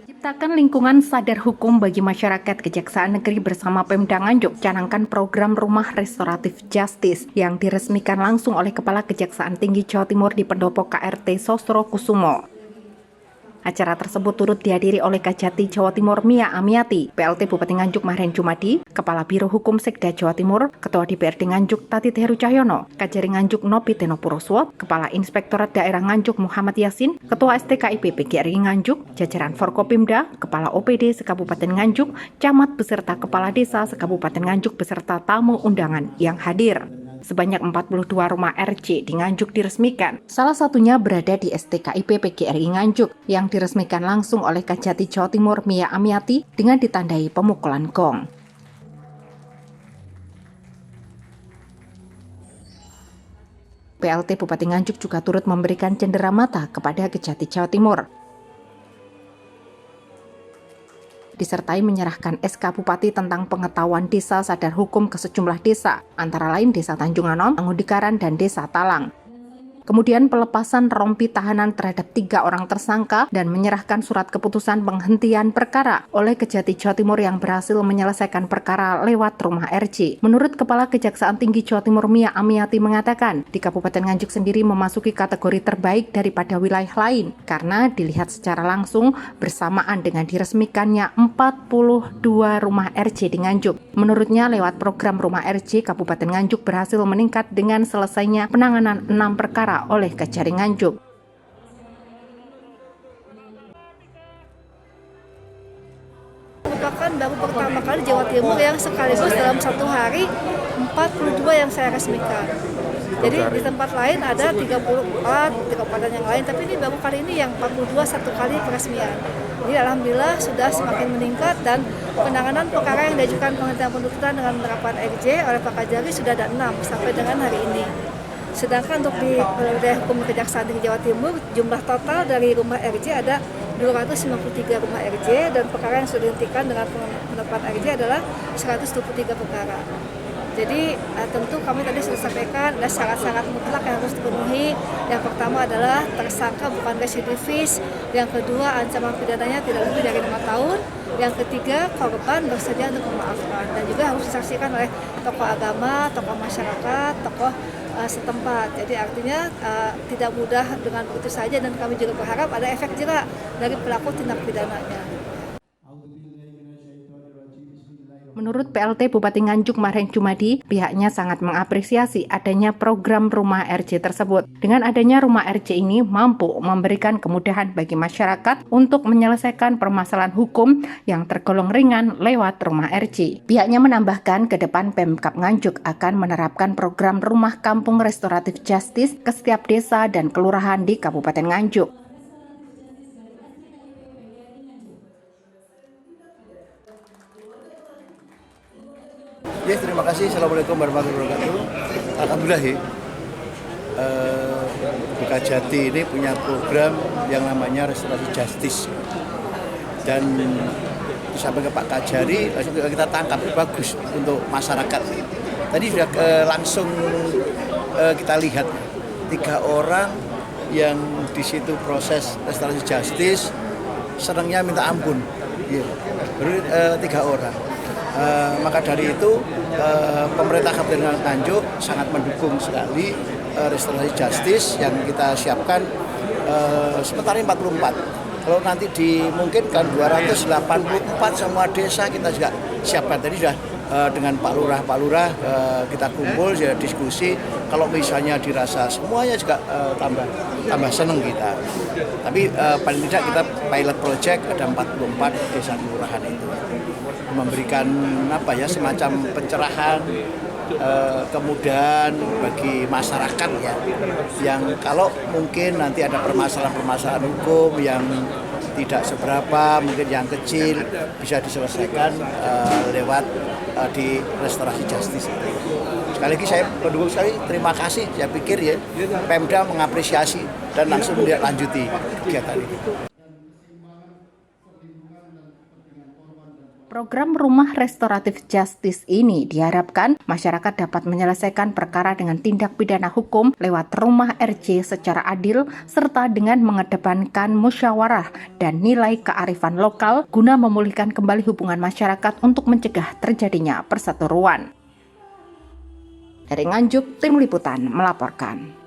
Ciptakan lingkungan sadar hukum bagi masyarakat. Kejaksaan Negeri bersama Pemda Nganjuk canangkan program Rumah Restoratif Justice yang diresmikan langsung oleh Kepala Kejaksaan Tinggi Jawa Timur di Pendopo KRT Sosro Kusumo. Acara tersebut turut dihadiri oleh Kajati Jawa Timur Mia Amiati, PLT Bupati Nganjuk Mahren Jumadi, Kepala Biro Hukum Sekda Jawa Timur, Ketua DPRD Nganjuk Tati Heru Cahyono, Kajari Nganjuk Nopi Tenopuroswo, Kepala Inspektorat Daerah Nganjuk Muhammad Yasin, Ketua STKIP PGRI Nganjuk, jajaran Forkopimda, Kepala OPD Sekabupaten Nganjuk, Camat beserta Kepala Desa Sekabupaten Nganjuk beserta tamu undangan yang hadir. Sebanyak 42 rumah RC di Nganjuk diresmikan. Salah satunya berada di STKIP PGRI Nganjuk yang diresmikan langsung oleh Kajati Jawa Timur Mia Amiati dengan ditandai pemukulan gong. PLT Bupati Nganjuk juga turut memberikan cenderamata kepada Kejati Jawa Timur, disertai menyerahkan SK Bupati tentang pengetahuan desa sadar hukum ke sejumlah desa, antara lain Desa Tanjung Anom, Angudikaran, dan Desa Talang. Kemudian pelepasan rompi tahanan terhadap 3 orang tersangka dan menyerahkan surat keputusan penghentian perkara oleh Kejati Jawa Timur yang berhasil menyelesaikan perkara lewat rumah RC. Menurut Kepala Kejaksaan Tinggi Jawa Timur Mia Amiati mengatakan, di Kabupaten Nganjuk sendiri memasuki kategori terbaik daripada wilayah lain karena dilihat secara langsung bersamaan dengan diresmikannya 42 rumah RC di Nganjuk. Menurutnya, lewat program rumah RC, Kabupaten Nganjuk berhasil meningkat dengan selesainya penanganan 6 perkara oleh Kajari Nganjuk. Merupakan baru pertama kali Jawa Timur yang sekaligus dalam satu hari 42 yang saya resmikan. Jadi di tempat lain ada 34 di kabupaten yang lain, tapi ini baru kali ini yang 42 satu kali peresmian. Jadi alhamdulillah sudah semakin meningkat dan penanganan perkara yang diajukan penghentian penuntutan dengan penerapan RJ oleh Pak Kajari sudah ada 6 sampai dengan hari ini. Sedangkan untuk di wilayah hukum Kejaksaan Tinggi Jawa Timur, jumlah total dari rumah RJ ada 253 rumah RJ dan perkara yang sudah dihentikan dengan penetapan RJ adalah 123 perkara. Jadi tentu kami tadi sudah sampaikan ada syarat-syarat mutlak yang harus dipenuhi. Yang pertama adalah tersangka bukan residivis, yang kedua ancaman pidananya tidak lebih dari 5 tahun, yang ketiga korban bersedia untuk memaafkan dan juga harus disaksikan oleh tokoh agama, tokoh masyarakat, tokoh setempat. Jadi artinya tidak mudah dengan begitu saja dan kami juga berharap ada efek jera dari pelaku tindak pidananya. Menurut PLT Bupati Nganjuk Mahren Jumadi, pihaknya sangat mengapresiasi adanya program rumah RC tersebut. Dengan adanya rumah RC ini mampu memberikan kemudahan bagi masyarakat untuk menyelesaikan permasalahan hukum yang tergolong ringan lewat rumah RC. Pihaknya menambahkan ke depan Pemkab Nganjuk akan menerapkan program Rumah Kampung Restoratif Justice ke setiap desa dan kelurahan di Kabupaten Nganjuk. Ya, terima kasih. Assalamualaikum warahmatullahi wabarakatuh. Alhamdulillah Kajati ini punya program yang namanya Restorasi Justice. Dan sampai ke Pak Kajari, langsung kita tangkap, bagus untuk masyarakat. Tadi sudah langsung kita lihat 3 orang yang di situ proses Restorasi Justice, senangnya minta ampun. Ya, baru 3 orang. Maka dari itu pemerintah Kabupaten Nganjuk sangat mendukung sekali restorasi justice yang kita siapkan sementara 44. Kalau nanti dimungkinkan 284 semua desa kita juga siapkan. Tadi sudah dengan Pak Lurah kita kumpul, ya, diskusi. Kalau misalnya dirasa semuanya juga tambah seneng kita. Tapi paling tidak kita pilot project ada 44 desa kelurahan itu. Memberikan semacam pencerahan, kemudahan bagi masyarakat ya, yang kalau mungkin nanti ada permasalahan hukum yang tidak seberapa, mungkin yang kecil bisa diselesaikan lewat di restorasi justice. Sekali lagi saya mendukung sekali, terima kasih. Saya pikir ya Pemda mengapresiasi dan langsung lanjuti kegiatan ini. Program Rumah Restoratif Justice ini diharapkan masyarakat dapat menyelesaikan perkara dengan tindak pidana hukum lewat rumah RJ secara adil serta dengan mengedepankan musyawarah dan nilai kearifan lokal guna memulihkan kembali hubungan masyarakat untuk mencegah terjadinya perseteruan. Dari Nganjuk, Tim Liputan melaporkan.